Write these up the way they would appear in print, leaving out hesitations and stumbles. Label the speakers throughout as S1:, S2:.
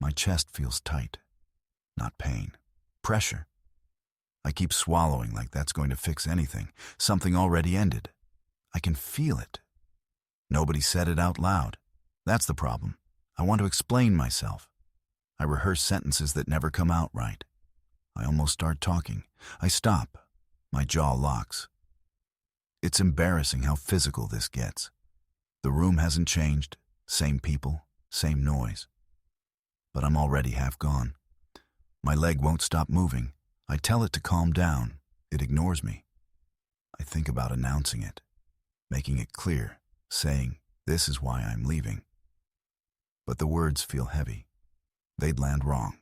S1: My chest feels tight, not pain. Pressure. I keep swallowing like that's going to fix anything. Something already ended. I can feel it. Nobody said it out loud. That's the problem. I want to explain myself. I rehearse sentences that never come out right. I almost start talking. I stop. My jaw locks. It's embarrassing how physical this gets. The room hasn't changed. Same people, same noise. But I'm already half gone. My leg won't stop moving. I tell it to calm down. It ignores me. I think about announcing it, making it clear, saying, "This is why I'm leaving." But the words feel heavy. They'd land wrong.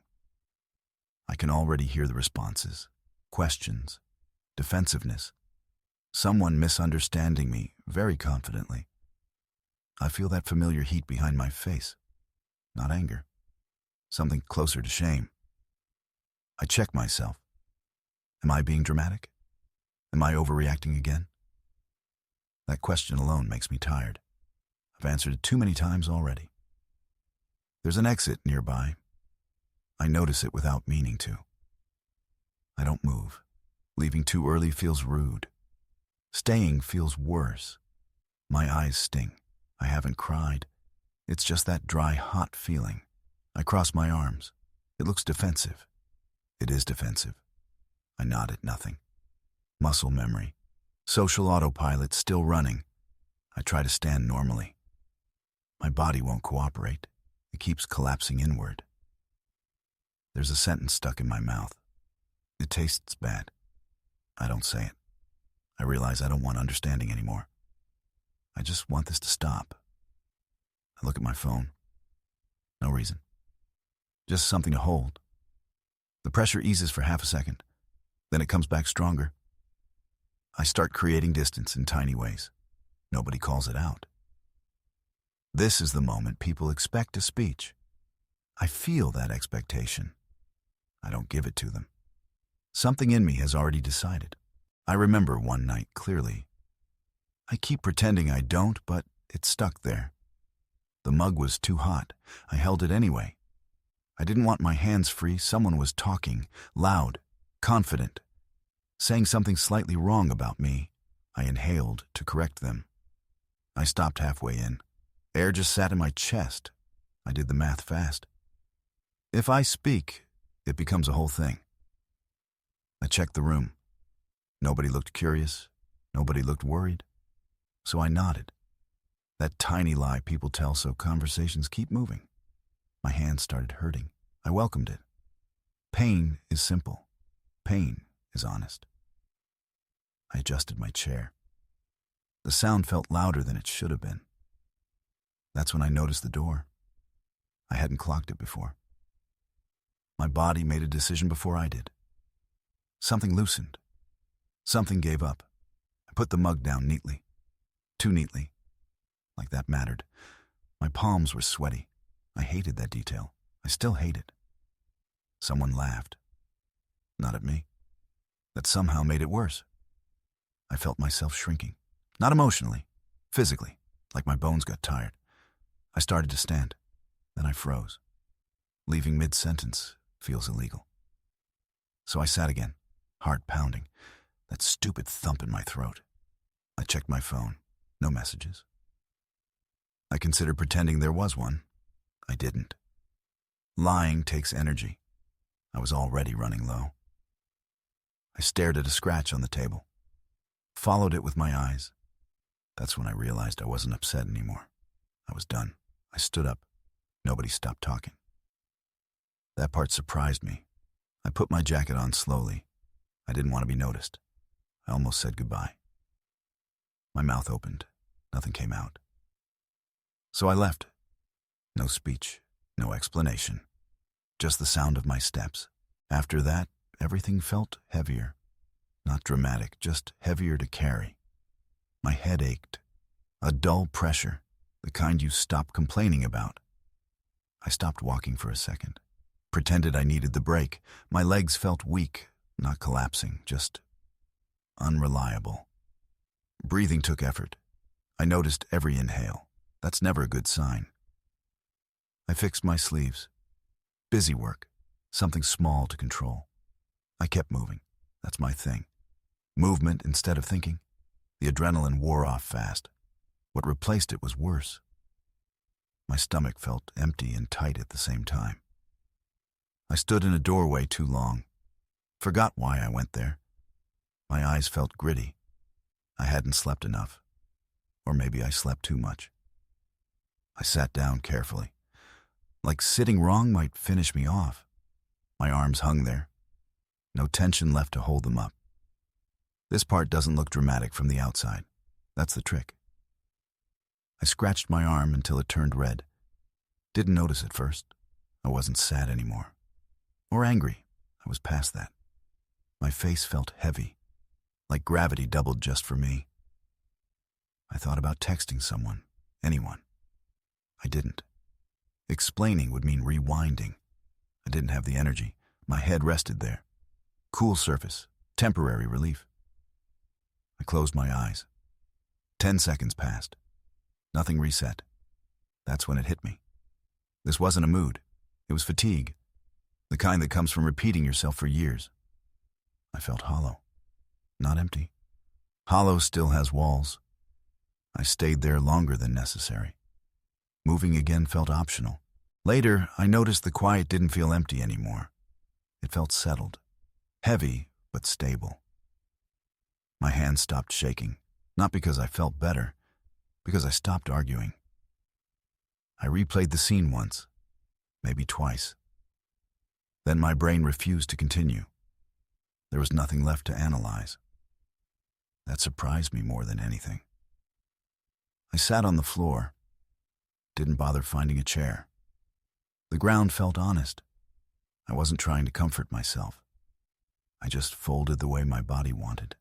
S1: I can already hear the responses, questions, defensiveness. Someone misunderstanding me very confidently. I feel that familiar heat behind my face. Not anger. Something closer to shame. I check myself. Am I being dramatic? Am I overreacting again? That question alone makes me tired. I've answered it too many times already. There's an exit nearby. I notice it without meaning to. I don't move. Leaving too early feels rude. Staying feels worse. My eyes sting. I haven't cried. It's just that dry, hot feeling. I cross my arms. It looks defensive. It is defensive. I nod at nothing. Muscle memory. Social autopilot still running. I try to stand normally. My body won't cooperate. It keeps collapsing inward. There's a sentence stuck in my mouth. It tastes bad. I don't say it. I realize I don't want understanding anymore. I just want this to stop. I look at my phone. No reason. Just something to hold. The pressure eases for half a second. Then it comes back stronger. I start creating distance in tiny ways. Nobody calls it out. This is the moment people expect a speech. I feel that expectation. I don't give it to them. Something in me has already decided. I remember one night clearly. I keep pretending I don't, but it's stuck there. The mug was too hot. I held it anyway. I didn't want my hands free. Someone was talking, loud, confident, saying something slightly wrong about me. I inhaled to correct them. I stopped halfway in. Air just sat in my chest. I did the math fast. If I speak, it becomes a whole thing. I checked the room. Nobody looked curious. Nobody looked worried. So I nodded. That tiny lie people tell so conversations keep moving. My hands started hurting. I welcomed it. Pain is simple. Pain is honest. I adjusted my chair. The sound felt louder than it should have been. That's when I noticed the door. I hadn't clocked it before. My body made a decision before I did. Something loosened. Something gave up. I put the mug down neatly. Too neatly. Like that mattered. My palms were sweaty. I hated that detail. I still hate it. Someone laughed. Not at me. That somehow made it worse. I felt myself shrinking. Not emotionally. Physically. Like my bones got tired. I started to stand. Then I froze. Leaving mid-sentence feels illegal. So I sat again, heart pounding. That stupid thump in my throat. I checked my phone. No messages. I considered pretending there was one. I didn't. Lying takes energy. I was already running low. I stared at a scratch on the table. Followed it with my eyes. That's when I realized I wasn't upset anymore. I was done. I stood up. Nobody stopped talking. That part surprised me. I put my jacket on slowly. I didn't want to be noticed. I almost said goodbye. My mouth opened. Nothing came out. So I left. No speech, no explanation. Just the sound of my steps. After that, everything felt heavier. Not dramatic, just heavier to carry. My head ached. A dull pressure, the kind you stop complaining about. I stopped walking for a second. Pretended I needed the break. My legs felt weak, not collapsing, just unreliable. Breathing took effort. I noticed every inhale. That's never a good sign. I fixed my sleeves. Busy work. Something small to control. I kept moving. That's my thing. Movement instead of thinking. The adrenaline wore off fast. What replaced it was worse. My stomach felt empty and tight at the same time. I stood in a doorway too long. Forgot why I went there. My eyes felt gritty. I hadn't slept enough. Or maybe I slept too much. I sat down carefully. Like sitting wrong might finish me off. My arms hung there. No tension left to hold them up. This part doesn't look dramatic from the outside. That's the trick. I scratched my arm until it turned red. Didn't notice at first. I wasn't sad anymore. Or angry. I was past that. My face felt heavy, like gravity doubled just for me. I thought about texting someone, anyone. I didn't. Explaining would mean rewinding. I didn't have the energy. My head rested there. Cool surface, temporary relief. I closed my eyes. 10 seconds passed. Nothing reset. That's when it hit me. This wasn't a mood. It was fatigue. The kind that comes from repeating yourself for years. I felt hollow. Not empty. Hollow still has walls. I stayed there longer than necessary. Moving again felt optional. Later, I noticed the quiet didn't feel empty anymore. It felt settled. Heavy, but stable. My hands stopped shaking, not because I felt better, because I stopped arguing. I replayed the scene once, maybe twice. Then my brain refused to continue. There was nothing left to analyze. That surprised me more than anything. I sat on the floor, didn't bother finding a chair. The ground felt honest. I wasn't trying to comfort myself. I just folded the way my body wanted.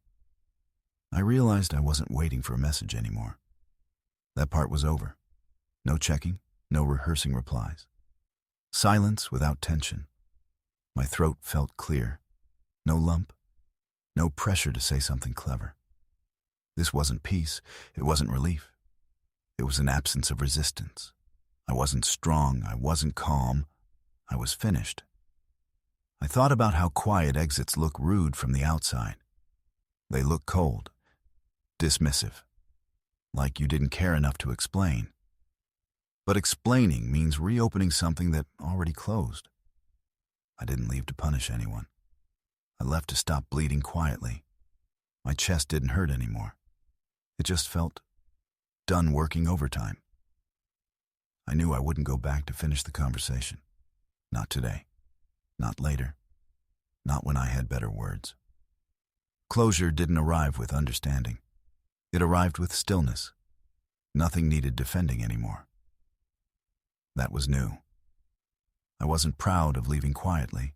S1: I realized I wasn't waiting for a message anymore. That part was over. No checking, no rehearsing replies. Silence without tension. My throat felt clear. No lump. No pressure to say something clever. This wasn't peace. It wasn't relief. It was an absence of resistance. I wasn't strong. I wasn't calm. I was finished. I thought about how quiet exits look rude from the outside. They look cold, dismissive, like you didn't care enough to explain. But explaining means reopening something that already closed. I didn't leave to punish anyone. I left to stop bleeding quietly. My chest didn't hurt anymore. It just felt done working overtime. I knew I wouldn't go back to finish the conversation. Not today. Not later. Not when I had better words. Closure didn't arrive with understanding. It arrived with stillness. Nothing needed defending anymore. That was new. I wasn't proud of leaving quietly.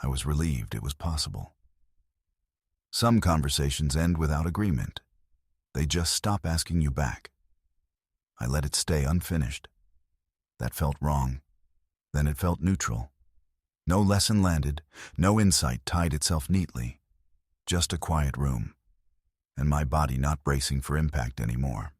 S1: I was relieved it was possible. Some conversations end without agreement. They just stop asking you back. I let it stay unfinished. That felt wrong. Then it felt neutral. No lesson landed, no insight tied itself neatly. Just a quiet room, and my body not bracing for impact anymore.